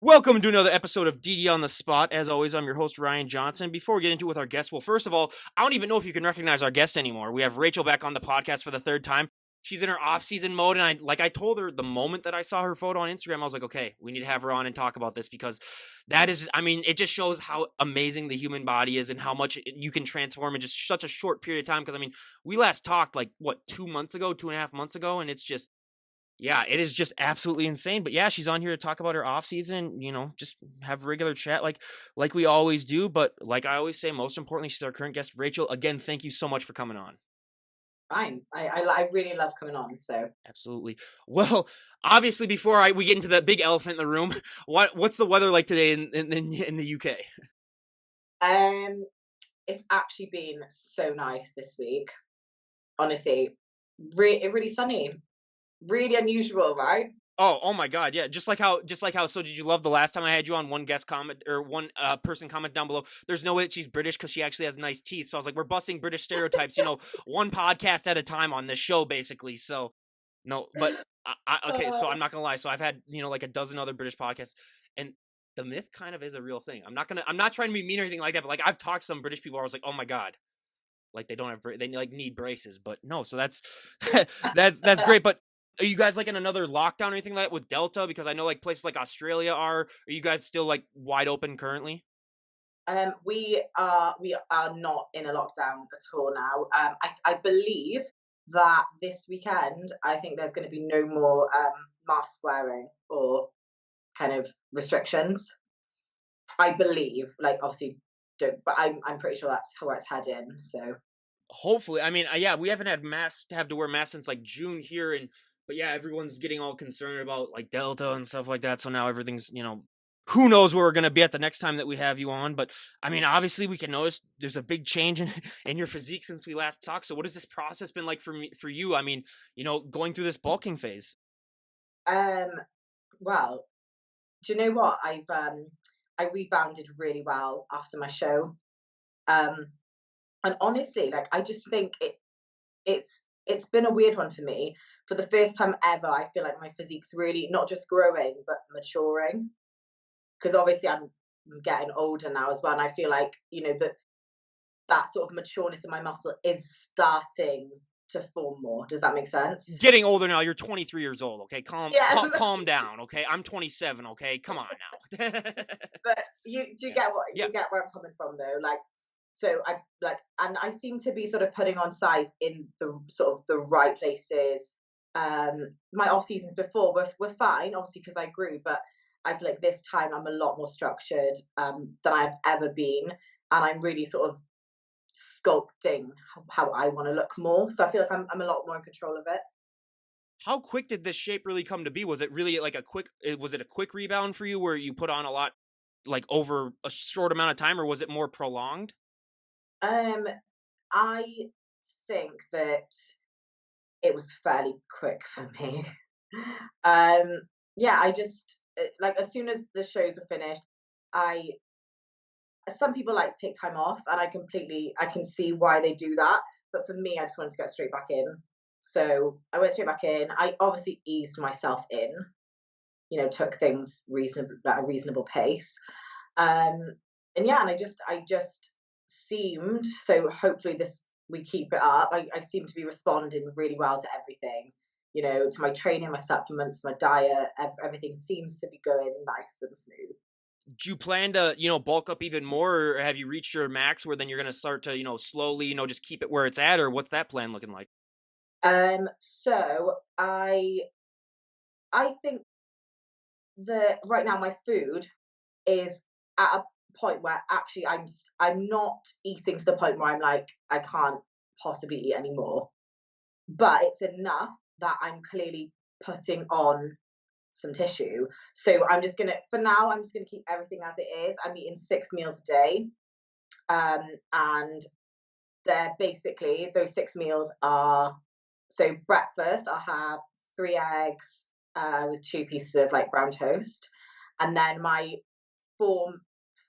Welcome to another episode of DD on the Spot. As always, I'm your host, Ryan Johnson. Before we get into it with our guest, well, first of all, I don't even know if you can recognize our guest anymore. We have Rachael back on the podcast for the third time. She's in her off-season mode, and I told her the moment that I saw her photo on Instagram, I was like, okay, we need to have her on and talk about this because that is, it just shows how amazing the human body is and how much you can transform in just such a short period of time. Because, we last talked, 2.5 months ago, and it's just, yeah, it is just absolutely insane. But yeah, she's on here to talk about her off season, just have regular chat like we always do. But like I always say, most importantly, she's our current guest. Rachael, again, thank you so much for coming on. Fine. I really love coming on. So Absolutely. Well, obviously, before we get into the big elephant in the room, what's the weather like today in the UK? it's actually been so nice this week. Honestly, really sunny, really unusual, right? Oh my God, yeah. Just like how. So, did you love the last time I had you on? One guest comment or one person comment down below. There's no way that she's British because she actually has nice teeth. So I was like, we're busting British stereotypes, one podcast at a time on this show, basically. So no, but okay. So I'm not gonna lie. So I've had like a dozen other British podcasts, and the myth kind of is a real thing. I'm not trying to be mean or anything like that, but like I've talked to some British people where I was like, oh my God, like they don't have they like need braces, but no. So that's that's great, but. Are you guys like in another lockdown or anything like that with Delta? Because I know like places like Australia are. Are you guys still like wide open currently? We are not in a lockdown at all now. I believe that this weekend, I think there's going to be no more mask wearing or kind of restrictions. I believe, like obviously, don't, but I'm pretty sure that's where it's heading. So Hopefully, yeah, we haven't had masks to have to wear masks since like June here, and but yeah, everyone's getting all concerned about like Delta and stuff like that. So now everything's who knows where we're gonna be at the next time that we have you on. But obviously, we can notice there's a big change in your physique since we last talked. So what has this process been like for you? Going through this bulking phase. um, well, do you know what? I rebounded really well after my show. Um, and honestly, like I just think it's been a weird one for me. For the first time ever, I feel like my physique's really not just growing but maturing. Because obviously I'm getting older now as well, and I feel like that sort of matureness in my muscle is starting to form more. Does that make sense? Getting older now. You're 23 years old. Okay, calm Yeah. calm down. Okay, I'm 27. Okay, come on now. But you do you Yeah. get what Yeah. you get where I'm coming from though? Like, so I like, and I seem to be sort of putting on size in the sort of the right places. My off seasons before were fine, obviously because I grew, but I feel like this time I'm a lot more structured than I've ever been, and I'm really sort of sculpting how I want to look more. So I feel like I'm a lot more in control of it. How quick did this shape really come to be? Was it really like was it a quick rebound for you where you put on a lot like over a short amount of time, or was it more prolonged? Um, I think that it was fairly quick for me. um, yeah, I just like as soon as the shows were finished, I some people like to take time off, and I can see why they do that. But for me, I just wanted to get straight back in. So I went straight back in. I obviously eased myself in, took things reasonable at a reasonable pace. Um, and yeah, and I just seemed so. Hopefully, this we keep it up. I seem to be responding really well to everything. To my training, my supplements, my diet. Everything seems to be going nice and smooth. Do you plan to, bulk up even more, or have you reached your max where then you're gonna start to, slowly, just keep it where it's at, or what's that plan looking like? So I think that right now my food is at a point where actually I'm not eating to the point where I'm like I can't possibly eat anymore, but it's enough that I'm clearly putting on some tissue. So for now I'm just gonna keep everything as it is. I'm eating 6 meals a day, and they're basically those 6 meals are so breakfast I'll have 3 eggs with 2 pieces of like brown toast, and then my four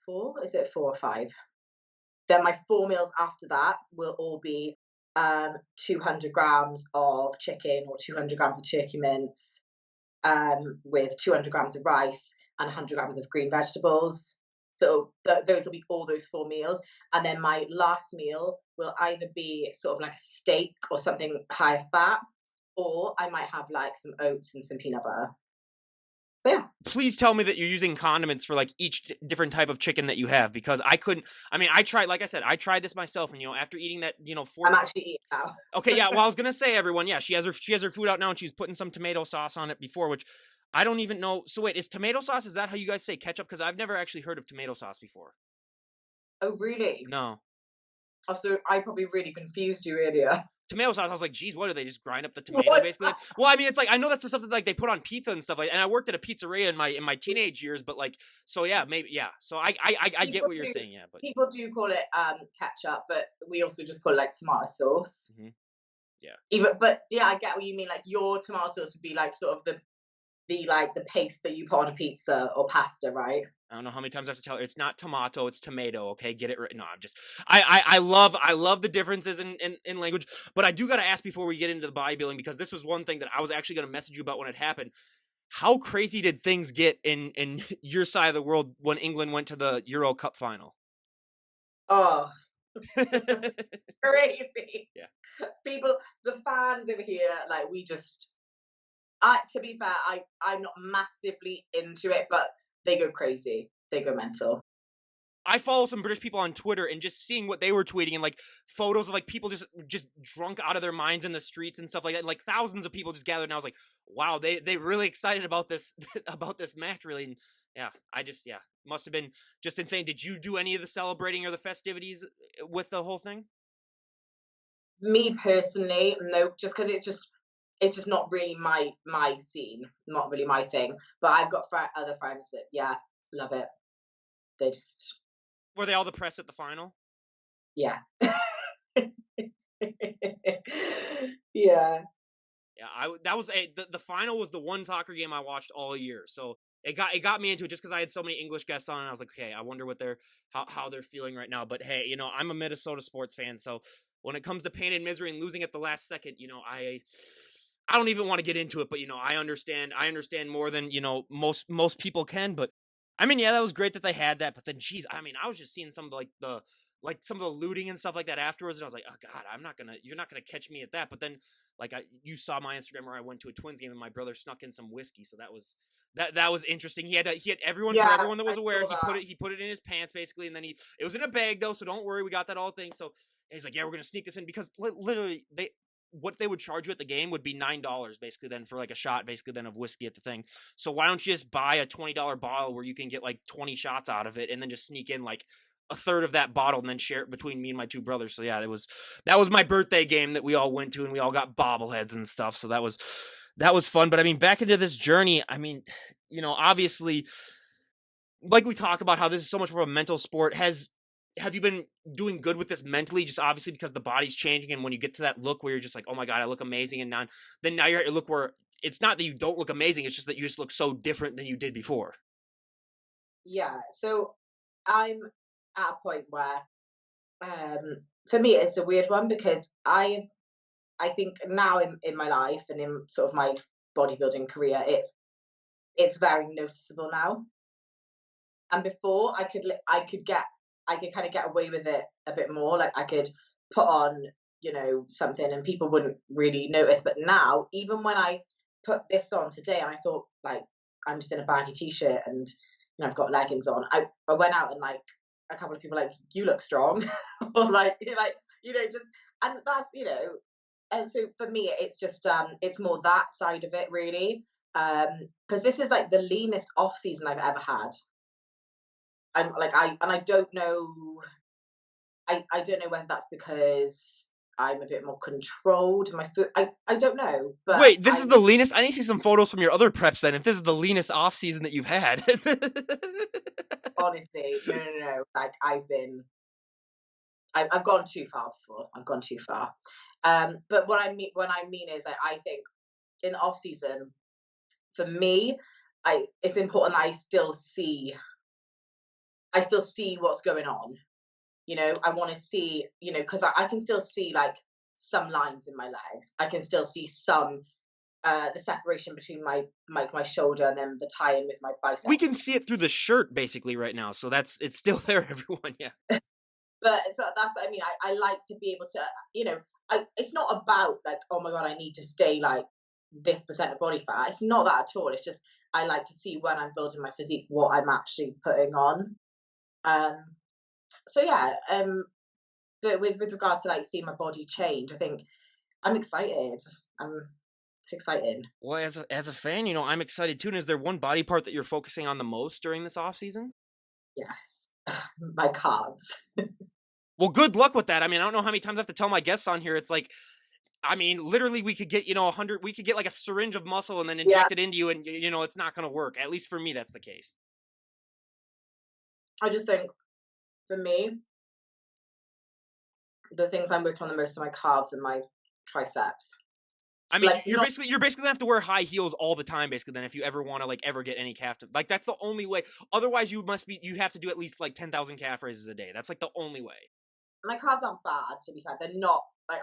four is it 4 or 5? Then my 4 meals after that will all be 200 grams of chicken or 200 grams of turkey mince, with 200 grams of rice, and 100 grams of green vegetables. So those will be all those 4 meals. And then my last meal will either be sort of like a steak or something higher fat, or I might have like some oats and some peanut butter. So yeah. Please tell me that you're using condiments for like each different type of chicken that you have, because I couldn't. I mean, I tried, like I said, I tried this myself, and after eating that, I'm 4. actually eating now. Okay, yeah. Well, I was gonna say, everyone, yeah, she has her food out now, and she's putting some tomato sauce on it before, which I don't even know. So wait, is tomato sauce? Is that how you guys say ketchup? Because I've never actually heard of tomato sauce before. Oh, really? No. Oh, so I probably really confused you earlier. Tomato sauce, I was like, geez, what do they just grind up the tomato What? basically? Well, I mean, it's like, I know that's the stuff that like they put on pizza and stuff like. And I worked at a pizzeria in my teenage years, but like, so yeah, maybe yeah. So I get what you're saying, yeah. But People do call it ketchup, but we also just call it like tomato sauce. Mhm. Yeah. But yeah, I get what you mean. Like your tomato sauce would be like sort of the paste that you put on a pizza or pasta, right? I don't know how many times I have to tell her it's not tomato, it's tomato. Okay, get it right. No, I'm just I love the differences in language, but I do got to ask before we get into the bodybuilding, because this was one thing that I was actually going to message you about when it happened. How crazy did things get in your side of the world when England went to the Euro Cup final? Oh, Yeah. crazy. People, the fans over here, like to be fair, I'm not massively into it, but they go crazy. They go mental. I follow some British people on Twitter, and just seeing what they were tweeting, and like photos of like people just drunk out of their minds in the streets and stuff like that, and like thousands of people just gathered, and I was like, wow, they really excited about this about this match, really. And yeah, must have been just insane. Did you do any of the celebrating or the festivities with the whole thing? Me personally, no, just because it's just not really my scene, not really my thing. But I've got other friends that yeah, love it. They just Were they all the press at the final? yeah. Yeah. Yeah, that was the final was the one soccer game I watched all year. So it got me into it, just because I had so many English guests on, and I was like, okay, I wonder what they're how they're feeling right now. But hey, I'm a Minnesota sports fan, so when it comes to pain and misery and losing at the last second, I don't even want to get into it. But I understand more than most people can. But I mean, yeah, that was great that they had that. But then, geez, I mean, I was just seeing some of some of the looting and stuff like that afterwards, and I was like, oh god, you're not gonna catch me at that. But then, like, you saw my Instagram where I went to a Twins game, and my brother snuck in some whiskey, so that was interesting. He had everyone, for Yeah, everyone that was I aware, saw he put it in his pants basically, and then it was in a bag though, so don't worry, we got that all thing. So he's like, yeah, we're gonna sneak this in, because literally what they would charge you at the game would be $9 basically, then, for like a shot basically then of whiskey at the thing. So why don't you just buy a $20 bottle where you can get like 20 shots out of it, and then just sneak in like a third of that bottle, and then share it between me and my two brothers. So yeah, that was my birthday game that we all went to, and we all got bobbleheads and stuff. So that was fun. But I mean, back into this journey, I mean, obviously, like we talk about how this is so much more of a mental sport. Have you been doing good with this mentally? Just obviously because the body's changing, and when you get to that look where you're just like, oh my god, I look amazing, and now you're at your look where it's not that you don't look amazing, it's just that you just look so different than you did before. yeah. So I'm at a point where for me it's a weird one because I think now in my life and in sort of my bodybuilding career, it's very noticeable now. And before I could kind of get away with it a bit more. Like I could put on, something and people wouldn't really notice. But now, even when I put this on today, and I thought like I'm just in a baggy t-shirt and I've got leggings on. I went out and like a couple of people like you look strong, or like just and that's and so for me it's just it's more that side of it really, because this is like the leanest off season I've ever had. I'm like I don't know. I don't know whether that's because I'm a bit more controlled in my food. I don't know, but Wait, this is the leanest? I need to see some photos from your other preps then, if this is the leanest off season that you've had. honestly, no. Like I've gone too far before. I've gone too far. But what I mean is like I think in off season for me, it's important that I still see what's going on. I want to see, because I can still see like some lines in my legs. I can still see some the separation between my shoulder and then the tie-in with my We biceps. can see it through the shirt basically right now, so it's still there, everyone. Yeah. But so that's what I mean. I like to be able to, it's not about like, oh my God, I need to stay like this percent of body fat. It's not that at all. It's just I like to see when I'm building my physique what I'm actually putting on. Um, so yeah, but with regards to like seeing my body change, I think I'm excited. It's exciting. Well, as a fan, I'm excited too. And is there one body part that you're focusing on the most during this off season? Yes, my calves. Well, good luck with that. I mean, I don't know how many times I have to tell my guests on here. It's like, I mean, literally, we could get 100. We could get like a syringe of muscle and then Yeah, inject it into you, and it's not going to work. At least for me, that's the case. I just think for me, the things I'm working on the most are my calves and my triceps. I mean, Like not you're basically gonna have to wear high heels all the time, basically. Then, if you ever want to like ever get any calf, like that's the only way. Otherwise, you have to do at least like 10,000 calf raises a day. That's like the only way. my calves aren't bad to be fair. They're not like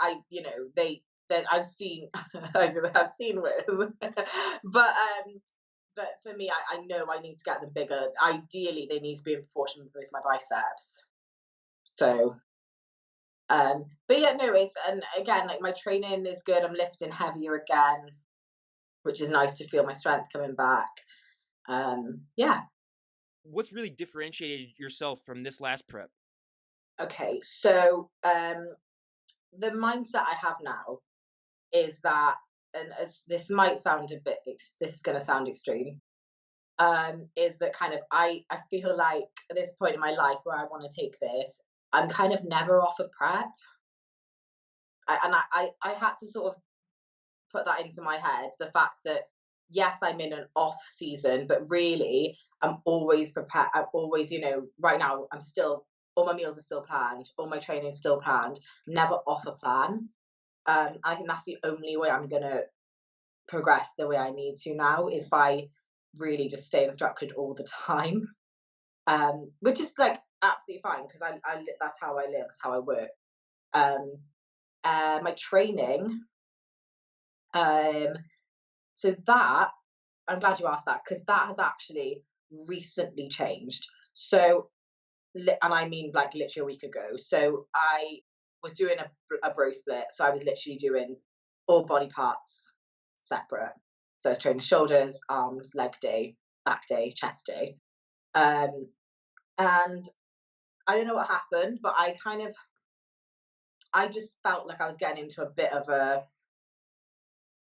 they I've seen I've seen worse. But for me, I know I need to get them bigger. Ideally, they need to be in proportion with my biceps. So but yeah, no, it's and again, like my training is good. I'm lifting heavier again, which is nice to feel my strength coming back. Yeah. What's really differentiated yourself from this last prep? Okay. So the mindset I have now is that, and as this might sound a bit, this is going to sound extreme, is that kind of I feel like at this point in my life where I want to take this, I'm kind of never off a prep. I had to sort of put that into my head, the fact that yes, I'm in an off season, but really I'm always prepared. I'm always, right now I'm still, all my meals are still planned, all my training is still planned, never off a plan. I think that's the only way I'm gonna progress the way I need to now is by really just staying structured all the time. Which is like absolutely fine because that's how I live, that's how I work. Um, my training, um, so that I'm glad you asked that because that has actually recently changed. So, and I mean like literally a week ago. So I was doing a bro split. So I was literally doing all body parts separate. So I was training shoulders, arms, leg day, back day, chest day. Um, and I don't know what happened, but I just felt like I was getting into a bit of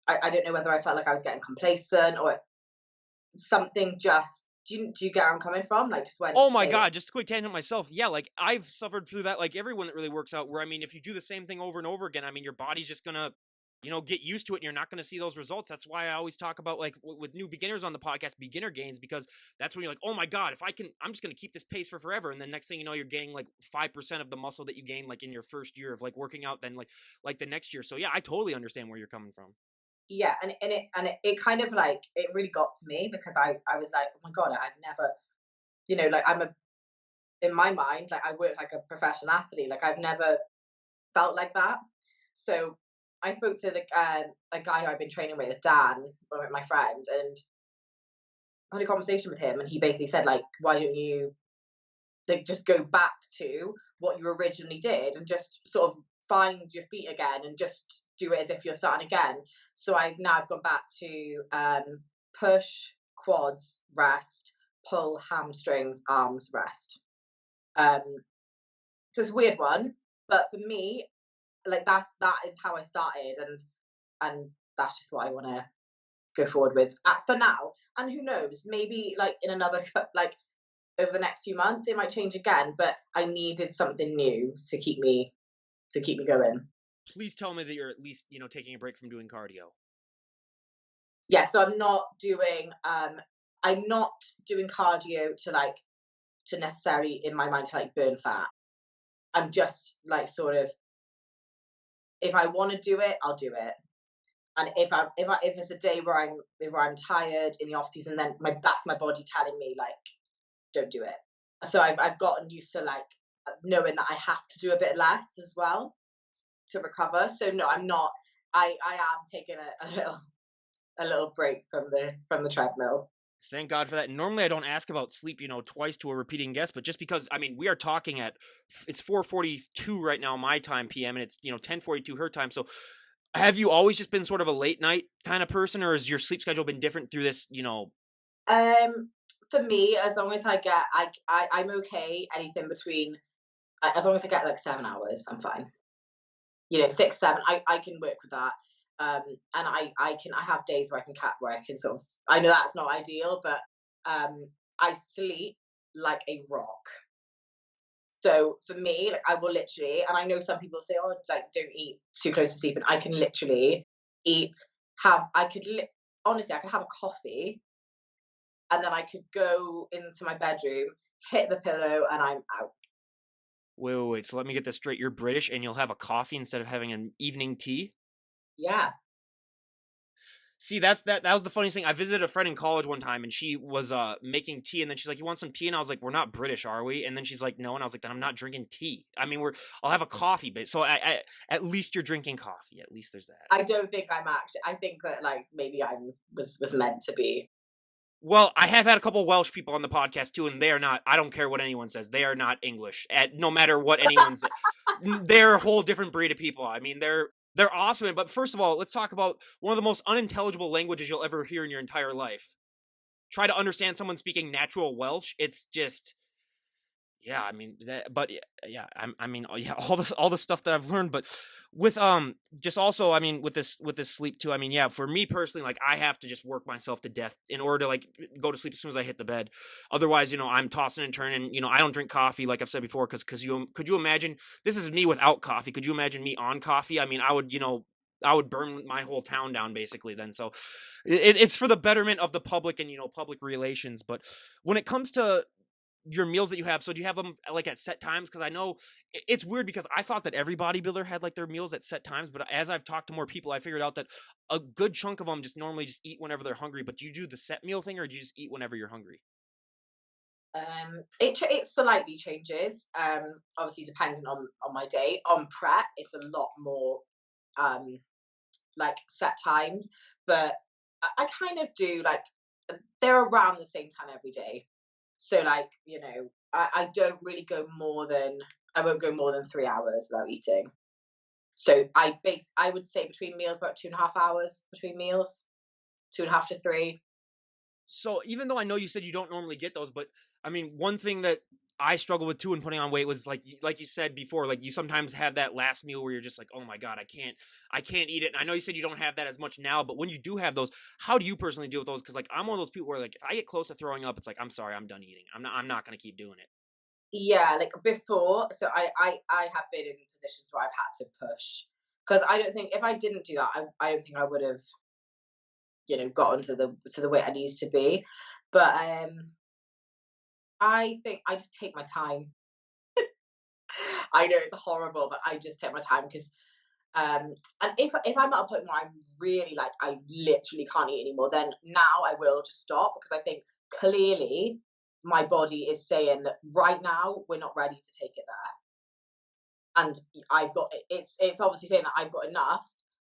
I don't know whether I felt like I was getting complacent or something just, do you get where I'm coming from? Like just went Oh my stale. god, just a quick tangent myself. Yeah, like I've suffered through that like everyone that really works out where I mean if you do the same thing over and over again, I mean your body's just going to get used to it and you're not going to see those results. That's why I always talk about like with new beginners on the podcast, beginner gains because that's when you're like, "Oh my god, if I can I'm just going to keep this pace for forever." And then next thing you know, you're gaining like 5% of the muscle that you gained like in your first year of like working out then like the next year. So yeah, I totally understand where you're coming from. Yeah, and it kind of like it really got to me because I was like, oh my god, I've never, like I'm a in my mind like I work like a professional athlete, like I've never felt like that. So I spoke to the a guy who I've been training with, Dan, my friend, and I had a conversation with him, and he basically said like, why don't you like just go back to what you originally did and just sort of find your feet again and just do it as if you're starting again. So I've gone back to push, quads, rest, pull, hamstrings, arms, rest. Um, so it's a weird one, but for me, like that is how I started, and that's just what I want to go forward with for now. And who knows, maybe like in another like over the next few months it might change again. But I needed something new to keep me going. Please tell me that you're at least, taking a break from doing cardio. Yeah, so I'm not doing cardio to like to necessarily in my mind to like burn fat. I'm just like sort of if I want to do it, I'll do it. And if it's a day where I'm tired in the off season, then that's my body telling me like don't do it. So I've gotten used to like knowing that I have to do a bit less as well to recover. So no, I'm not. I am taking a little a little break from the treadmill. Thank God for that. Normally, I don't ask about sleep, twice to a repeating guest, but just because, I mean, we are talking it's 4:42 right now, my time PM, and it's 10:42 her time. So, have you always just been sort of a late night kind of person, or has your sleep schedule been different through this? Um, for me, as long as I'm okay. Anything between as long as I get like 7 hours, I'm fine. 6, 7, I can work with that. And I have days where I can sort of, I know that's not ideal, but I sleep like a rock. So for me, like I will literally, and I know some people say, oh, like don't eat too close to sleep, and I can literally eat, I could honestly, I could have a coffee, and then I could go into my bedroom, hit the pillow, and I'm out. Wait, wait, wait. So let me get this straight. You're British, and you'll have a coffee instead of having an evening tea. Yeah. See, that was the funniest thing. I visited a friend in college one time, and she was making tea, and then she's like, "You want some tea?" And I was like, "We're not British, are we?" And then she's like, "No," and I was like, "Then I'm not drinking tea. I mean, I'll have a coffee, but so at least you're drinking coffee. At least there's that." I don't think I'm actually. I think that like maybe was meant to be. Well, I have had a couple Welsh people on the podcast too, and they are not. I don't care what anyone says. They are not English. No matter what anyone says, they're a whole different breed of people. I mean, they're awesome. But first of all, let's talk about one of the most unintelligible languages you'll ever hear in your entire life. Try to understand someone speaking natural Welsh. It's just, yeah, I mean that, but yeah, I mean, yeah, all the stuff that I've learned, but with just also, I mean, with this sleep too. I mean, yeah, for me personally, like I have to just work myself to death in order to like go to sleep as soon as I hit the bed. Otherwise, I'm tossing and turning. I don't drink coffee like I've said before, because you could you imagine, this is me without coffee. Could you imagine me on coffee? I mean, I would burn my whole town down basically then. So it's for the betterment of the public and public relations. But when it comes to your meals that you have, so do you have them like at set times? Because I know it's weird, because I thought that every bodybuilder had like their meals at set times, but as I've talked to more people, I figured out that a good chunk of them just normally just eat whenever they're hungry. But do you do the set meal thing, or do you just eat whenever you're hungry? It slightly changes. Obviously depending on my day. On prep, it's a lot more um like set times, but I kind of do like they're around the same time every day. So like I don't really go more than I won't go more than 3 hours without eating. So I would say between meals about 2.5 hours between meals, 2.5 to 3. So even though I know you said you don't normally get those, but I mean, one thing that I struggle with too in putting on weight was like you said before, like you sometimes have that last meal where you're just like, oh my God, I can't eat it. And I know you said you don't have that as much now, but when you do have those, how do you personally deal with those? Because like I'm one of those people where like if I get close to throwing up, it's like, I'm sorry, I'm done eating. I'm not gonna keep doing it. Yeah, like before. So I have been in positions where I've had to push because I don't think if I didn't do that, I don't think I would have gotten to the weight I needed to be. But I think I just take my time. I know it's horrible, but I just take my time because and if I'm at a point where I'm really like I literally can't eat anymore, then now I will just stop because I think clearly my body is saying that right now we're not ready to take it there, and I've got it's obviously saying that I've got enough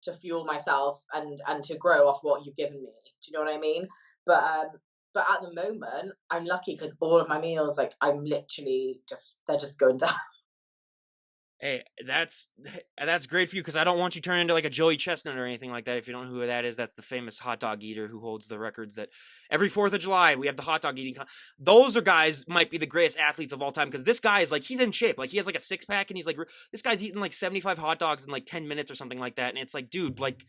to fuel myself and to grow off what you've given me. Do you know what I mean? But at the moment, I'm lucky because all of my meals, like I'm literally just they're just going down. Hey, that's great for you, because I don't want you turning into like a Joey Chestnut or anything like that. If you don't know who that is, that's the famous hot dog eater who holds the records that every 4th of July we have the hot dog eating. Those are guys might be the greatest athletes of all time, because this guy is like he's in shape, like he has like a 6 pack, and he's like this guy's eating like 75 hot dogs in like 10 minutes or something like that, and it's like, dude, like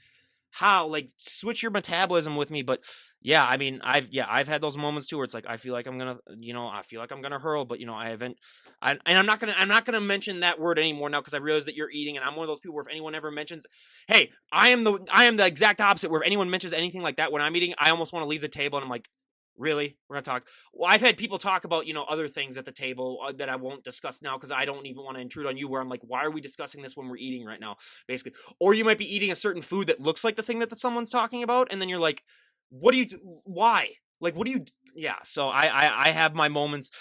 how, like, switch your metabolism with me. But yeah, I mean, I've had those moments too where it's like I feel like I'm gonna hurl, but I haven't. And I'm not gonna mention that word anymore now, because I realize that you're eating, and I'm one of those people where if anyone ever mentions, hey, I am the exact opposite, where if anyone mentions anything like that when I'm eating, I almost want to leave the table, and I'm like, really, we're gonna talk? Well, I've had people talk about other things at the table that I won't discuss now, because I don't even want to intrude on you, where I'm like, why are we discussing this when we're eating right now, basically? Or you might be eating a certain food that looks like the thing that someone's talking about, and then you're like, what do you why, like, what do you? Yeah, so I have my moments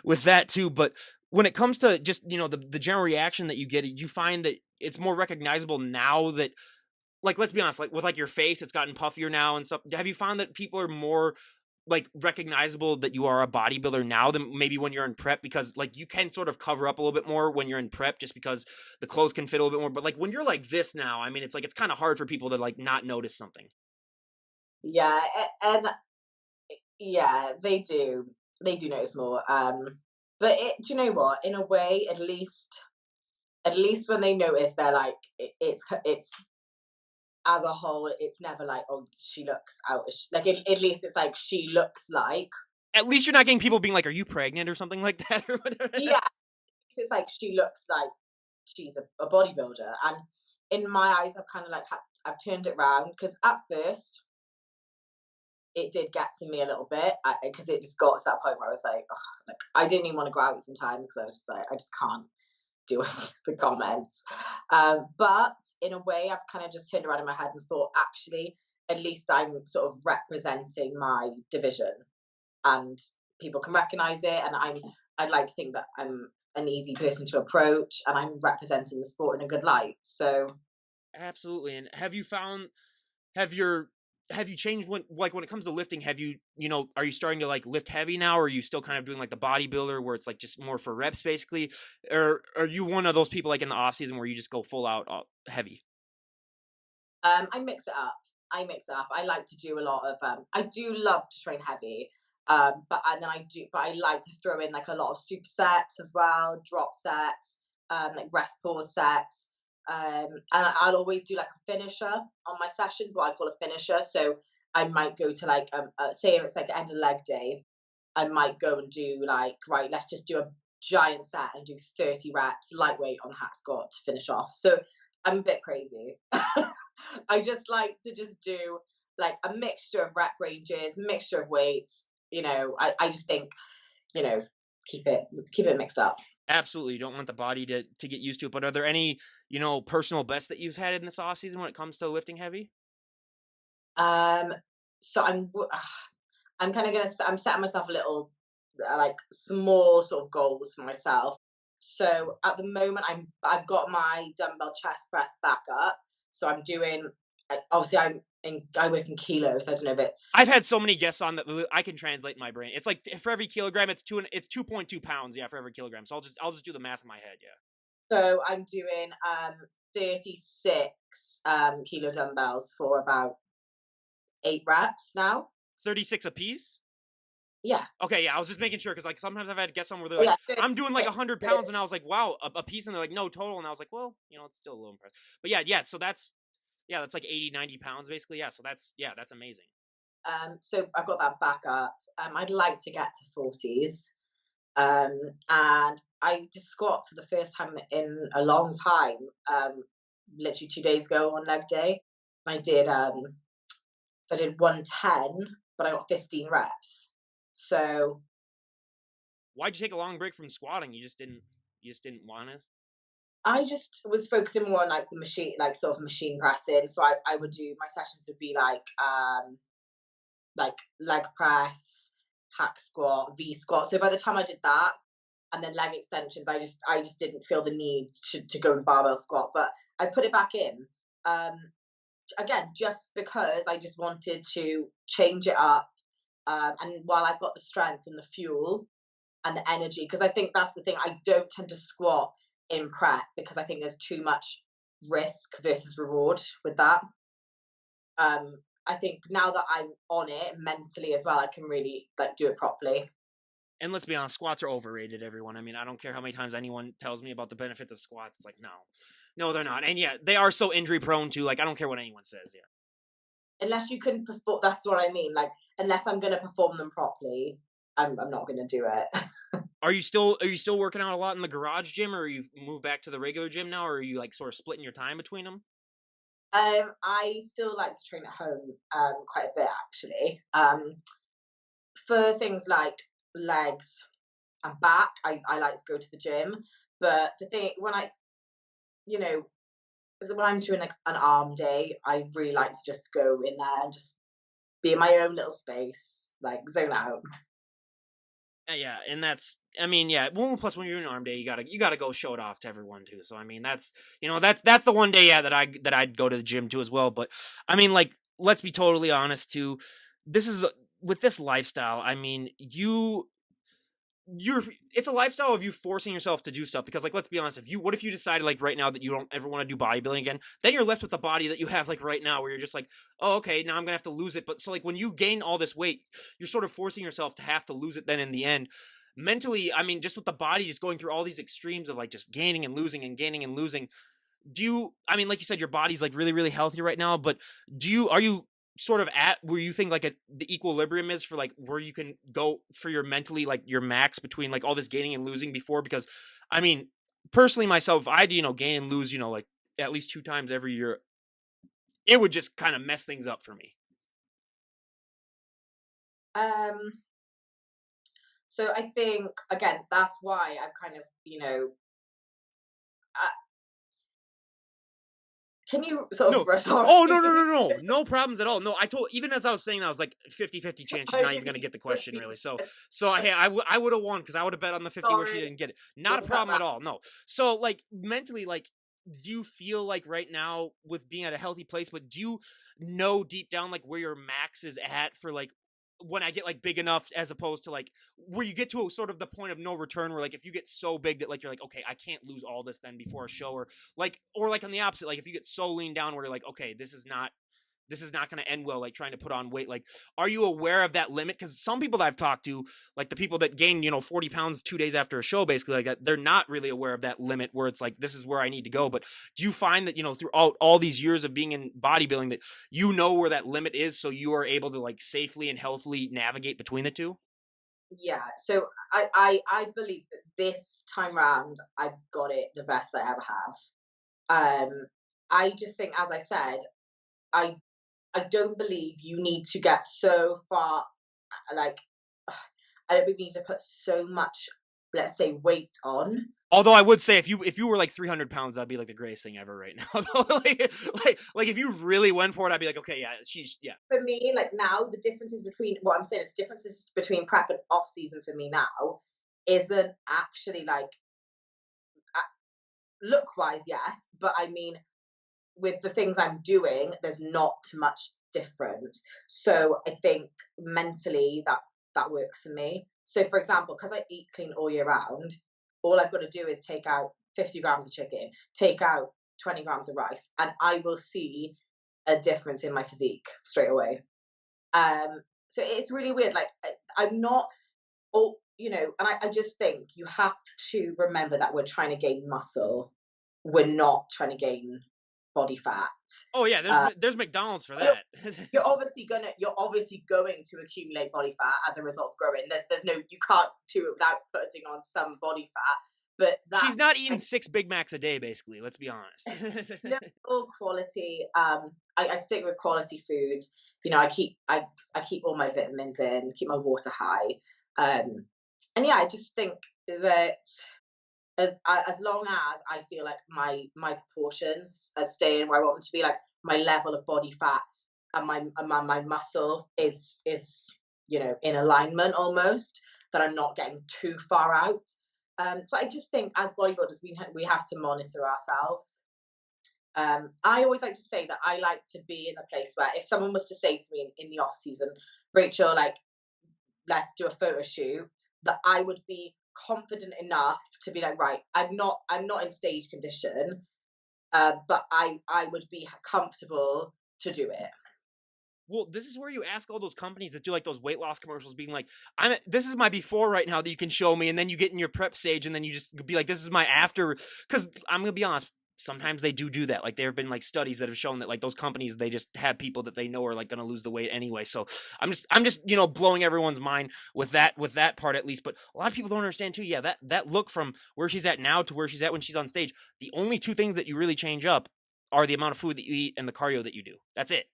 with that too. But when it comes to just the general reaction that you get, you find that it's more recognizable now that like, let's be honest, like with like your face, it's gotten puffier now and stuff. Have you found that people are more like recognizable that you are a bodybuilder now than maybe when you're in prep? Because like you can sort of cover up a little bit more when you're in prep just because the clothes can fit a little bit more. But like when you're like this now, I mean, it's like it's kind of hard for people to like not notice something. Yeah, and yeah, they do notice more. But do you know what? In a way, at least when they notice, they're like, it's as a whole, it's never like, oh, she looks out. Like at least it's like she looks like. At least you're not getting people being like, "Are you pregnant?" or something like that or whatever. Yeah, it's like she looks like she's a bodybuilder. And in my eyes, I've kind of like I've turned it around because at first it did get to me a little bit because it just got to that point where I was like, oh, like I didn't even want to go out sometimes because I was just like, I just can't deal with the comments. But in a way, I've kind of just turned around in my head and thought, actually, at least I'm sort of representing my division, and people can recognize it. And I'd like to think that I'm an easy person to approach, and I'm representing the sport in a good light. So Absolutely. And have you found have your have you changed when like when it comes to lifting, have you are you starting to like lift heavy now, or are you still kind of doing like the bodybuilder where it's like just more for reps basically? Or are you one of those people like in the off season where you just go full out heavy? I mix it up. I mix it up. I like to do a lot of. I do love to train heavy, but and then I do. But I like to throw in like a lot of supersets as well, drop sets, like rest pause sets, and I'll always do like a finisher on my sessions, what I call a finisher. So I might go to like say if it's like end of leg day, I might go and do like, right, let's just do a giant set and do 30 reps lightweight on hack squat to finish off. So I'm a bit crazy. I just like to just do like a mixture of rep ranges, mixture of weights. I just think, you know, keep it mixed up. Absolutely. You don't want the body to get used to it. But are there any, personal bests that you've had in this off season when it comes to lifting heavy? Um, so I'm kind of I'm setting myself a little like small sort of goals for myself. So at the moment, I've got my dumbbell chest press back up. So I'm doing obviously I work in kilos. I don't know if it's I've had so many guests on that I can translate in my brain. It's like for every kilogram, it's 2.2 pounds. Yeah, for every kilogram. So I'll just do the math in my head. Yeah, so I'm doing 36 kilo dumbbells for about 8 reps now. 36 a piece. Yeah, Okay, yeah, I was just making sure because like sometimes I've had guests on where they're oh, like, yeah, I'm doing like 36, 100 pounds, and I was like, wow, a piece, and they're like, no, total, and I was like, well, it's still a little impressive. But yeah, so that's like 80, 90 pounds basically. Yeah, so that's amazing. So I've got that back up. I'd like to get to 40s. Um, and I just squat for the first time in a long time. Literally 2 days ago on leg day, I did. I did 110, but I got 15 reps. So Why'd you take a long break from squatting? You just didn't want to. I just was focusing more on like the machine, like sort of machine pressing. So I would do my sessions would be like leg press, hack squat, V squat. So by the time I did that, and then leg extensions, I just didn't feel the need to go and barbell squat. But I put it back in um, again just because I just wanted to change it up. And while I've got the strength and the fuel and the energy, because I think that's the thing, I don't tend to squat in prep because I think there's too much risk versus reward with that. I think now that I'm on it mentally as well, I can really like do it properly. And let's be honest, squats are overrated, everyone. I mean, I don't care how many times anyone tells me about the benefits of squats. It's like, no, they're not. And yeah, they are so injury prone too. Like, I don't care what anyone says. Yeah. Unless you can perform, that's what I mean. Like, unless I'm going to perform them properly, I'm not going to do it. Are you still working out a lot in the garage gym, or you've moved back to the regular gym now, or are you like sort of splitting your time between them? I still like to train at home quite a bit actually. For things like legs and back, I like to go to the gym. But the thing when you know, when I'm doing like an arm day, I really like to just go in there and just be in my own little space, like zone out. Yeah, and that's, I mean, yeah. Well, plus when you're in arm day, you gotta go show it off to everyone too. So I mean, that's the one day, yeah, that I'd go to the gym too as well. But I mean, like, let's be totally honest too. This is with this lifestyle. I mean, you're it's a lifestyle of you forcing yourself to do stuff, because like, let's be honest, if you decided like right now that you don't ever want to do bodybuilding again, then you're left with the body that you have like right now, where you're just like, oh, okay, now I'm gonna have to lose it. But so like, when you gain all this weight, you're sort of forcing yourself to have to lose it then in the end. Mentally, I mean, just with the body just going through all these extremes of like just gaining and losing and gaining and losing, do you, I mean, like you said, your body's like really really healthy right now, but are you sort of at where you think like the equilibrium is for like where you can go for your mentally, like your max between like all this gaining and losing before? Because I mean, personally myself, if I'd gain and lose like at least 2 times every year, it would just kind of mess things up for me. Um, so I think again that's why I've kind of uh, can you sort of No. sorry. Oh, no, no, no, no. No problems at all. No, I told, even as I was saying that, I was like 50-50 chance she's I not even going to really get the question really. So, 50. hey, I would have won, because I would have bet on the 50 where she Sorry, didn't get it. Not we'll a cut problem that. at all. No. So, like, mentally, like, do you feel like right now with being at a healthy place, but do you know deep down like where your max is at for like when I get like big enough, as opposed to like where you get to a sort of the point of no return, where like if you get so big that like you're like, okay, I can't lose all this then before a show, or like on the opposite, like if you get so lean down where you're like, okay, this is not going to end well, like trying to put on weight, like, are you aware of that limit? Because some people that I've talked to, like the people that gain 40 pounds 2 days after a show, basically like that, they're not really aware of that limit where it's like, this is where I need to go. But do you find that throughout all these years of being in bodybuilding, that where that limit is, so you are able to like safely and healthily navigate between the two? Yeah, so I believe that this time round I've got it the best I ever have. I just think, as I said, I I don't believe you need to get so far, like, I don't think you need to put so much, let's say, weight on. Although I would say, if you were like 300 pounds, that'd be like the greatest thing ever right now. like if you really went for it, I'd be like, okay, yeah, yeah. For me, like now, the differences between what I'm saying is differences between prep and off season for me now isn't actually like look wise, yes, but I mean with the things I'm doing, there's not much difference. So I think mentally that works for me. So for example, because I eat clean all year round, all I've got to do is take out 50 grams of chicken, take out 20 grams of rice, and I will see a difference in my physique straight away. So it's really weird. Like I'm not all, and I just think you have to remember that we're trying to gain muscle. We're not trying to gain body fat. Oh yeah, there's Uh, there's McDonald's for you're, that. you're obviously going to accumulate body fat as a result of growing. There's no, you can't do it without putting on some body fat. But that She's not eating I 6 Big Macs a day, basically. Let's be honest. no all quality. I stick with quality foods. I keep all my vitamins in, keep my water high. And yeah, I just think that as long as I feel like my proportions are staying where I want them to be, like my level of body fat and my muscle is in alignment almost, that I'm not getting too far out. So I just think as bodybuilders we have to monitor ourselves. I always like to say that I like to be in a place where if someone was to say to me in the off season, Rachel, like let's do a photo shoot, that I would be confident enough to be like, right, I'm not in stage condition, but I would be comfortable to do it. Well, this is where you ask all those companies that do like those weight loss commercials, being like, this is my before right now that you can show me," and then you get in your prep stage, and then you just be like, "This is my after." Because I'm gonna be honest, sometimes they do that. Like there have been like studies that have shown that like those companies, they just have people that they know are like gonna lose the weight anyway. So I'm just blowing everyone's mind with that part at least. But a lot of people don't understand too. Yeah, that look from where she's at now to where she's at when she's on stage, the only two things that you really change up are the amount of food that you eat and the cardio that you do. That's it.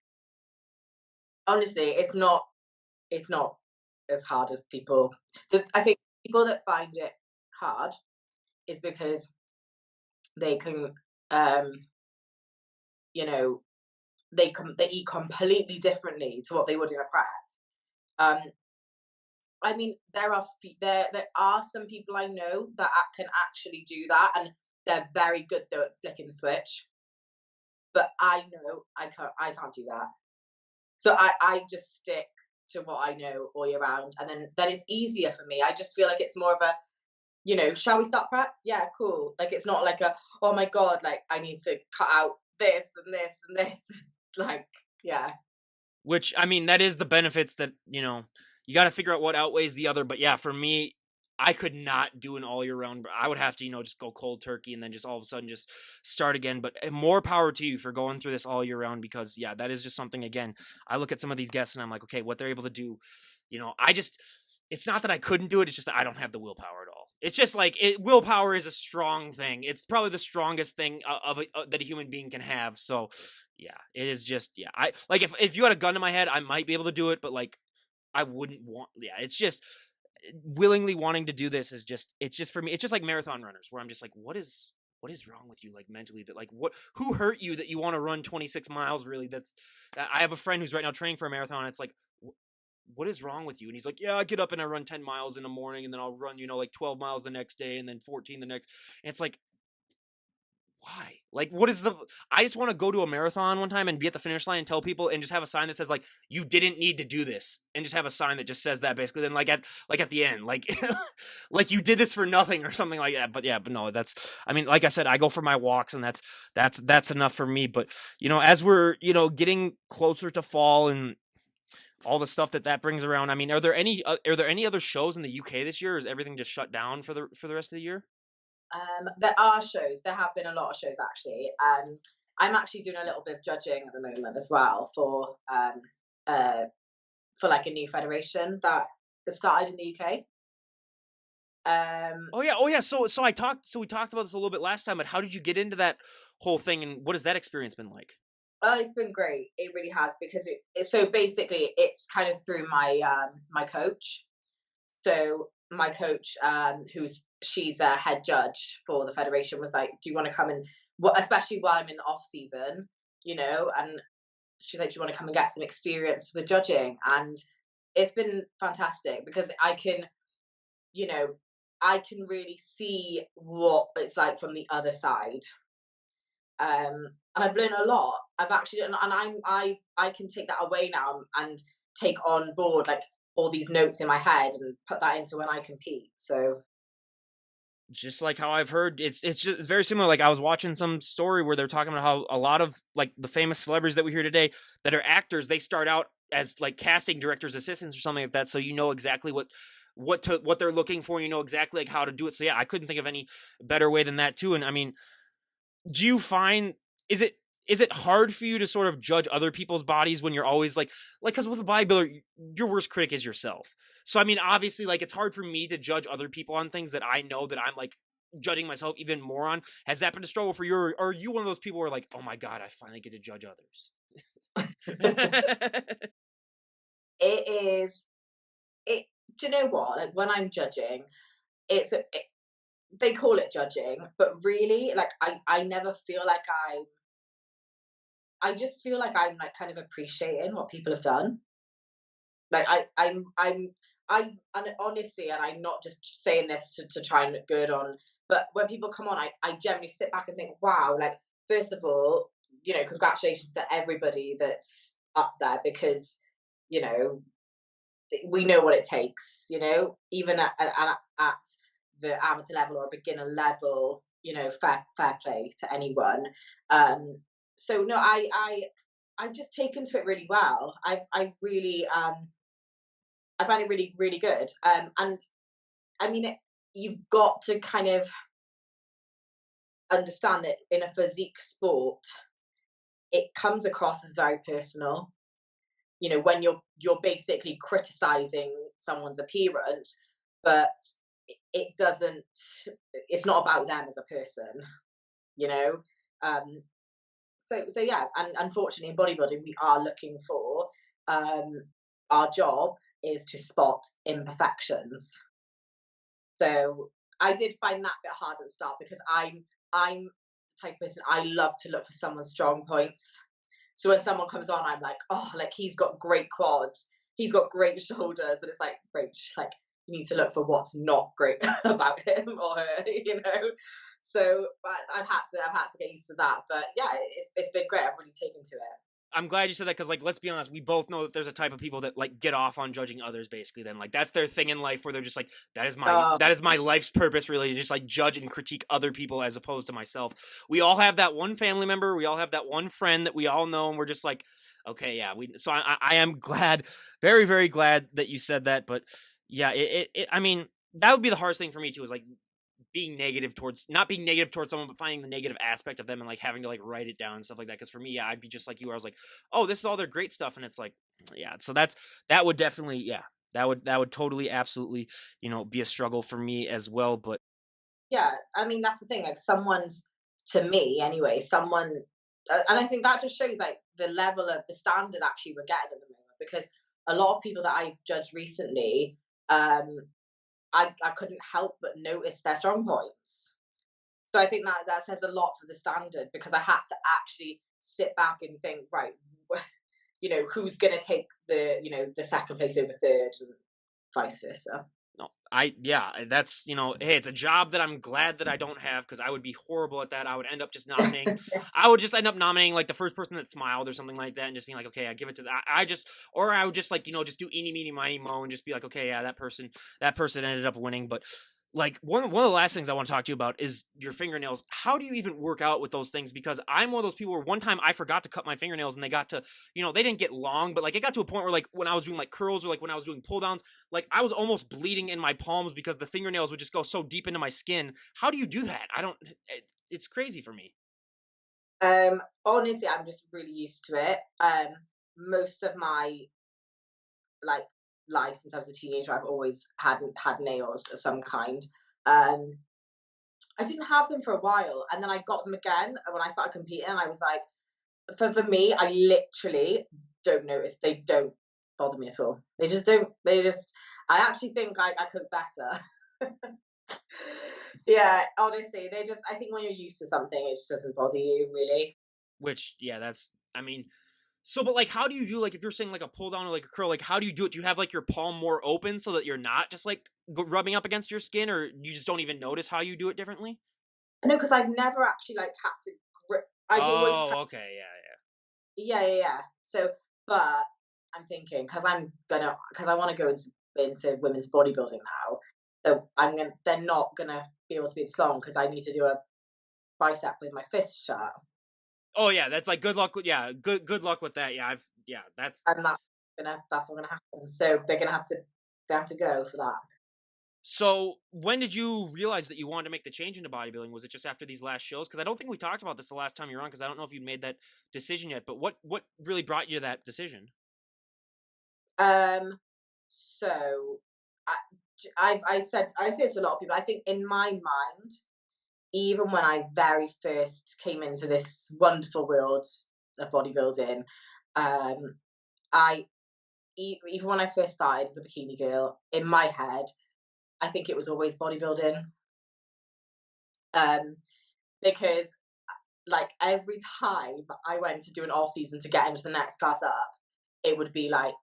Honestly, it's not as hard as people. I think people that find it hard is because they can, um, you know, they eat completely differently to what they would in a prep. Um, I mean, there are some people I know that can actually do that, and they're very good though at flicking the switch. But I know I can't do that. So I just stick to what I know all year round, and then it's easier for me. I just feel like it's more of a, shall we start prep? Yeah, cool. Like it's not like a, oh my god, like I need to cut out this and this and this. Like, yeah. Which, I mean, that is the benefits that, you got to figure out what outweighs the other. But yeah, for me, I could not do an all year round. I would have to, just go cold turkey and then just all of a sudden just start again. But more power to you for going through this all year round, because yeah, that is just something, again, I look at some of these guests and I'm like, okay, what they're able to do, it's not that I couldn't do it. It's just that I don't have the willpower at all. It's just like willpower is a strong thing. It's probably the strongest thing that a human being can have. So yeah, it is just, yeah. I like, if you had a gun to my head, I might be able to do it, but like, I wouldn't want, yeah, it's just willingly wanting to do this is just, it's just for me, it's just like marathon runners where I'm just like, what is wrong with you? Like mentally, that like, who hurt you that you want to run 26 miles? Really? I have a friend who's right now training for a marathon. And it's like, what is wrong with you? And he's like, yeah, I get up and I run 10 miles in the morning and then I'll run, like 12 miles the next day and then 14 the next. And it's like, why? Like, I just want to go to a marathon one time and be at the finish line and tell people and just have a sign that says like, you didn't need to do this, and just have a sign that just says that basically. Then like at the end, like, like you did this for nothing or something like that. But yeah, but no, I mean, like I said, I go for my walks and that's enough for me. But as we're, getting closer to fall and all the stuff that brings around, I mean, are there any other shows in the UK this year, or is everything just shut down for the rest of the year? There are shows. There have been a lot of shows actually. I'm actually doing a little bit of judging at the moment as well uh, for like a new federation that has started in the UK. Um, Oh yeah. So we talked about this a little bit last time, but how did you get into that whole thing, and what has that experience been like? oh, it's been great. It really has because so basically it's kind of through my coach. So my coach, she's a head judge for the federation, was like, "Do you want to come and, especially while I'm in the off season, And she's like, "Do you want to come and get some experience with judging?" And it's been fantastic because you know, I can really see what it's like from the other side. And I've learned a lot. I've actually, and I can take that away now and take on board like all these notes in my head and put that into when I compete. So Just like how I've heard, it's very similar. Like I was watching some story where they're talking about how a lot of like the famous celebrities that we hear today that are actors, they start out as like casting directors, assistants, or something like that. So exactly what they're looking for. You know exactly like how to do it. So yeah, I couldn't think of any better way than that too. And I mean, do you find is it is it hard for you to sort of judge other people's bodies when you're always like because with a bodybuilder, your worst critic is yourself. So I mean, obviously, like it's hard for me to judge other people on things that I know that I'm like judging myself even more on. Has that been a struggle for you, or are you one of those people who are like, oh my god, I finally get to judge others? it is it. Do you know what? Like when I'm judging, they call it judging, but really, like I never feel like I just feel like I'm like kind of appreciating what people have done. Like and honestly, and I'm not just saying this to try and look good on, but when people come on, I generally sit back and think, wow, like first of all, congratulations to everybody that's up there because you know we know what it takes. Even at the amateur level or beginner level, fair play to anyone. So no, I've just taken to it really well. I really I find it really, really good. And I mean, you've got to kind of understand that in a physique sport, it comes across as very personal. When you're basically criticizing someone's appearance, but it doesn't. It's not about them as a person. You know. So yeah, and unfortunately in bodybuilding we are looking for our job is to spot imperfections. So I did find that a bit hard at the start because I'm the type of person I love to look for someone's strong points. So when someone comes on, I'm like, oh, like he's got great quads, he's got great shoulders, and it's like, Rach, like, you need to look for what's not great about him or her, you know. So, but I've had to get used to that. But yeah, it's been great. I've really taken to it. I'm glad you said that because, like, let's be honest, we both know that there's a type of people that like get off on judging others. Basically, then like that's their thing in life, where they're just like, Oh, that is my life's purpose, really, to just like judge and critique other people as opposed to myself. We all have that one family member, we all have that one friend that we all know, and we're just like, okay, yeah, we. So I am glad, very very glad that you said that. But yeah, I mean, that would be the hardest thing for me too, is like being negative towards not being negative towards someone, but finding the negative aspect of them and like having to like write it down and stuff like that. Because for me, yeah, I'd be just like you, where I was like, oh, this is all their great stuff, and it's like, yeah. So that would definitely, yeah, that would totally, absolutely, be a struggle for me as well. But yeah. I mean, that's the thing. Like, someone's to me anyway. Someone, and I think that just shows like the level of the standard actually we're getting at the moment. Because a lot of people that I've judged recently, I couldn't help but notice their strong points. So I think that that says a lot for the standard, because I had to actually sit back and think, right, who's going to take the second place over third, and vice versa. no, yeah, that's, hey, it's a job that I'm glad that I don't have, because I would be horrible at that. I would end up just nominating. I would just end up nominating like the first person that smiled or something like that, and just being like, okay, I give it to that. Or I would just like, just do eeny, meeny, miny, mo, and just be like, okay, yeah, that person ended up winning. But like one of the last things I want to talk to you about is your fingernails. How do you even work out with those things? Because I'm one of those people where one time I forgot to cut my fingernails, and they got to, they didn't get long, but like it got to a point where like when I was doing like curls, or like when I was doing pull downs, like I was almost bleeding in my palms because the fingernails would just go so deep into my skin. How do you do that? I don't. It's crazy for me. Honestly, I'm just really used to it. Most of my like life since I was a teenager, I've always had nails of some kind. Um, I didn't have them for a while, and then I got them again when I started competing. And I was like, for me, I literally don't notice. They don't bother me at all. They just don't. They just. I actually think like I cook better. Yeah, honestly, they just. I think when you're used to something, it just doesn't bother you really. Which, yeah, that's. I mean, so, but like, how do you do, like, if you're saying like a pull down or like a curl, like, how do you do it? Do you have like your palm more open so that you're not just like rubbing up against your skin, or you just don't even notice how you do it differently? No, because I've never actually like had to grip. I've always Oh, okay, yeah, Yeah, yeah, yeah. So, but I'm thinking, because I want to go into women's bodybuilding now. So they're not gonna be able to be this long, because I need to do a bicep with my fist shut, Oh yeah, that's like good luck with, yeah, good luck with that. Yeah, that's. and that's not gonna happen. So they have to go for that. So when did you realize that you wanted to make the change into bodybuilding? Was it just after these last shows? Because I don't think we talked about this the last time you were on. Because I don't know if you made that decision yet. But what really brought you to that decision? So I, I say this to a lot of people. I think in my mind, even when I very first came into this wonderful world of bodybuilding, um, I even when I first started as a bikini girl, in my head, I think it was always bodybuilding. Um, because like every time I went to do an off season to get into the next class up, it would be like,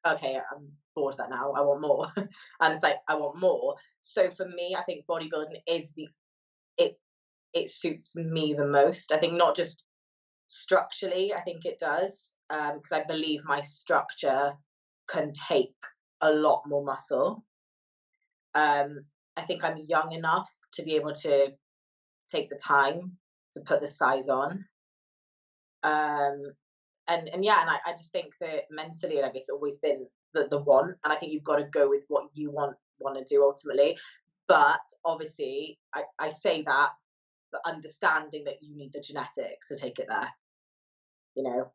okay, I'm bored of that now. I want more, and it's like I want more. So for me, I think bodybuilding is it it suits me the most. I think not just structurally. I think it does, because I believe my structure can take a lot more muscle. Um, I think I'm young enough to be able to take the time to put the size on. Um, and yeah, and I just think that mentally, like, it's always been the want, and I think you've got to go with what you want to do ultimately. But obviously, I say that, but understanding that you need the genetics to take it there, you know.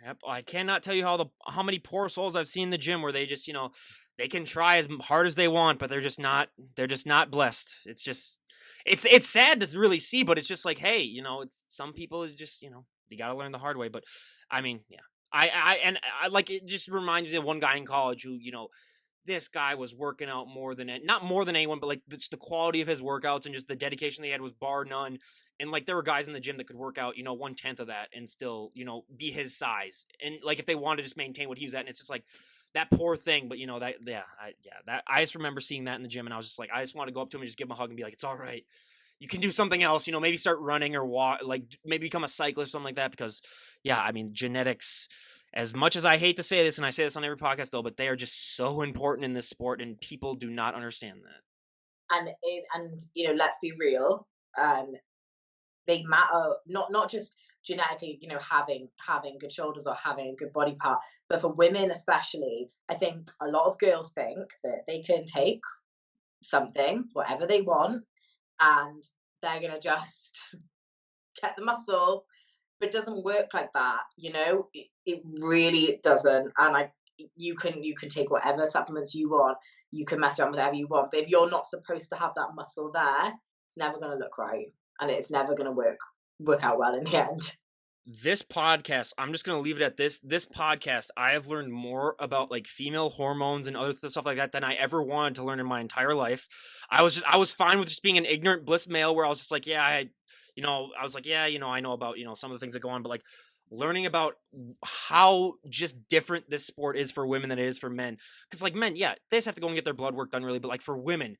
Yep, I cannot tell you how many poor souls I've seen in the gym where they just, they can try as hard as they want, but they're just not blessed. It's just it's sad to really see, but it's just like, hey, it's some people just, they got to learn the hard way. But I mean, yeah. I like, it just reminds me of one guy in college who, this guy was working out not more than anyone, but like just the quality of his workouts and just the dedication they had was bar none. And like there were guys in the gym that could work out, 1/10 of that and still, be his size. And like if they wanted to just maintain what he was at, and it's just like that poor thing. But I just remember seeing that in the gym, and I was just like, I just want to go up to him and just give him a hug and be like, it's all right. You can do something else, maybe start running or walk, like maybe become a cyclist or something like that. Because, yeah, I mean, genetics, as much as I hate to say this, and I say this on every podcast though, but they are just so important in this sport, and people do not understand that. And let's be real, they matter not just genetically, having good shoulders or having a good body part, but for women especially, I think a lot of girls think that they can take something, whatever they want, and they're gonna just get the muscle, but it doesn't work like that. It really doesn't. And you can take whatever supplements you want, you can mess around with whatever you want, but if you're not supposed to have that muscle there, it's never going to look right, and it's never going to work out well in the end. This podcast, I'm just going to leave it at this. This podcast, I have learned more about like female hormones and other stuff like that than I ever wanted to learn in my entire life. I was fine with just being an ignorant bliss male where I was just like, yeah, I was like, yeah, I know about, some of the things that go on, but like learning about how just different this sport is for women than it is for men. Cause like men, yeah, they just have to go and get their blood work done really. But like for women,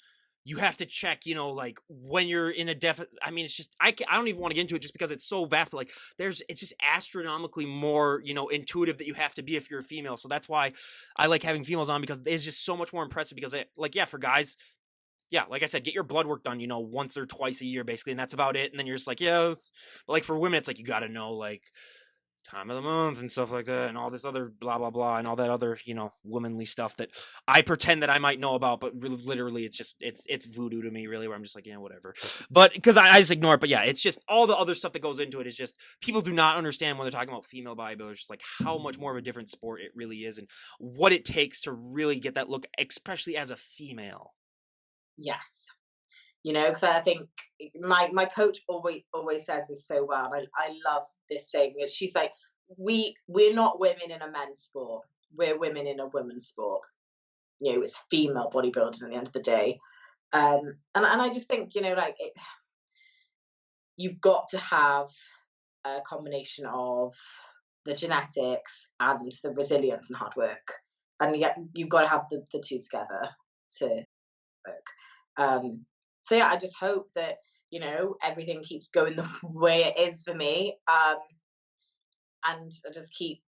you have to check, like when you're in a deficit. I mean, it's just, I don't even want to get into it just because it's so vast, but like it's just astronomically more, intuitive that you have to be if you're a female. So that's why I like having females on, because it's just so much more impressive. Because for guys, yeah, like I said, get your blood work done, once or twice a year basically. And that's about it. And then you're just like, yeah, but like for women, it's like, you got to know like time of the month and stuff like that, and all this other blah blah blah, and all that other womanly stuff that I pretend that I might know about, but really, literally it's just it's voodoo to me, really, where I'm just like, whatever. But because I just ignore it. But yeah, it's just all the other stuff that goes into it is just people do not understand when they're talking about female bodybuilders, just like how much more of a different sport it really is, and what it takes to really get that look, especially as a female. Yes. Because I think my coach always says this so well. I love this saying. She's like, we're not women in a men's sport. We're women in a women's sport. It's female bodybuilding at the end of the day. And I just think, you've got to have a combination of the genetics and the resilience and hard work, and yet you've got to have the two together to work. So yeah, I just hope that everything keeps going the way it is for me, and I just keep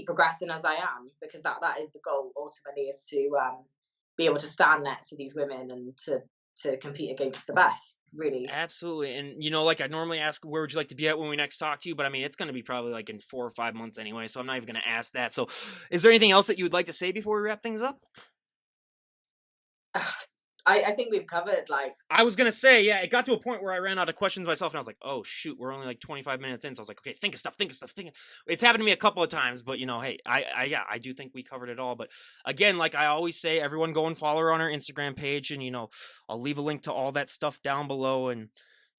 progressing as I am, because that is the goal ultimately, is to be able to stand next to these women and to compete against the best, really. Absolutely. And like I normally ask, where would you like to be at when we next talk to you? But I mean, it's going to be probably like in 4 or 5 months anyway, so I'm not even going to ask that. So is there anything else that you would like to say before we wrap things up? I think we've covered, like, I was going to say, yeah, it got to a point where I ran out of questions myself, and I was like, oh, shoot, we're only like 25 minutes in. So I was like, okay, think of stuff. It's happened to me a couple of times, but, hey, I do think we covered it all. But again, like I always say, everyone go and follow her on our Instagram page, and, I'll leave a link to all that stuff down below. And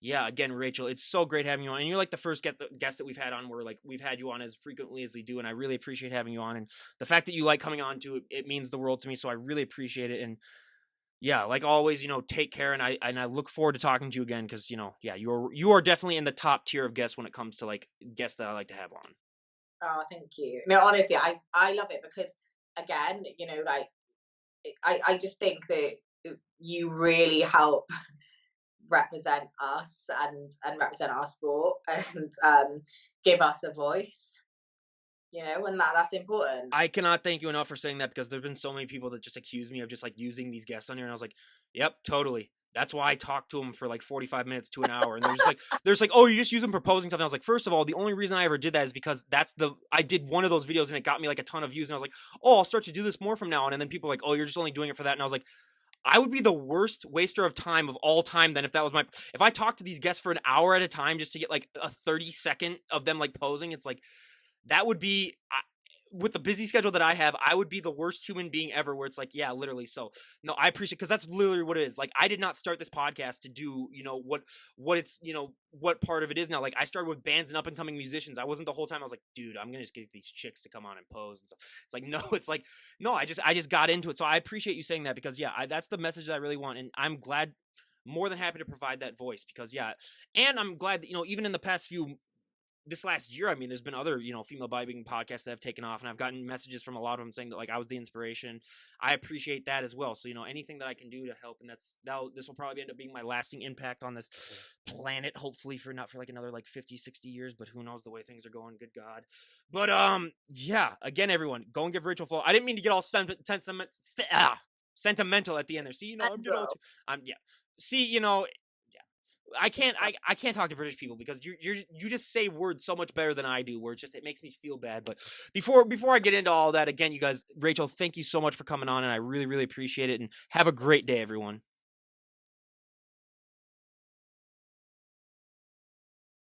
yeah, again, Rachel, it's so great having you on. And you're like the first guest that we've had on where like we've had you on as frequently as we do. And I really appreciate having you on. And the fact that you like coming on to it means the world to me. So I really appreciate it. And yeah, like always, take care, and I look forward to talking to you again, because yeah, you are definitely in the top tier of guests when it comes to like guests that I like to have on. Oh, thank you. No, honestly, I love it, because again, like I just think that you really help represent us and represent our sport, and give us a voice. And that's important. I cannot thank you enough for saying that, because there've been so many people that just accuse me of just like using these guests on here, and I was like, yep, totally. That's why I talked to them for like 45 minutes to an hour. And they're just like, oh, you just use them proposing something. I was like, first of all, the only reason I ever did that is because I did one of those videos and it got me like a ton of views. And I was like, oh, I'll start to do this more from now on. And then people were like, oh, you're just only doing it for that. And I was like, I would be the worst waster of time of all time then if I talked to these guests for an hour at a time just to get like a 30-second of them like posing. It's like, that would be with the busy schedule that I have, I would be the worst human being ever where it's like, yeah, literally. So no, I appreciate, because that's literally what it is. Like, I did not start this podcast to do, what it's, what part of it is now. Like, I started with bands and up and coming musicians. I wasn't the whole time. I was like, dude, I'm going to just get these chicks to come on and pose and stuff. It's like, no, it's like, no, I just got into it. So I appreciate you saying that, because yeah, that's the message that I really want. And I'm glad, more than happy to provide that voice, because yeah. And I'm glad that, even in the past this last year, I mean, there's been other, female biking podcasts that have taken off, and I've gotten messages from a lot of them saying that, like, I was the inspiration. I appreciate that as well. So, anything that I can do to help, and this will probably end up being my lasting impact on this planet, hopefully not for like another like 50, 60 years, but who knows the way things are going, good God. But, yeah, again, everyone, go and give Rachel a follow. I didn't mean to get all sentimental at the end there. See, I'm getting all yeah. See, I can't talk to British people, because you just say words so much better than I do, where it makes me feel bad. But before I get into all that, again, you guys, Rachel, thank you so much for coming on, and I really, really appreciate it, and have a great day, everyone.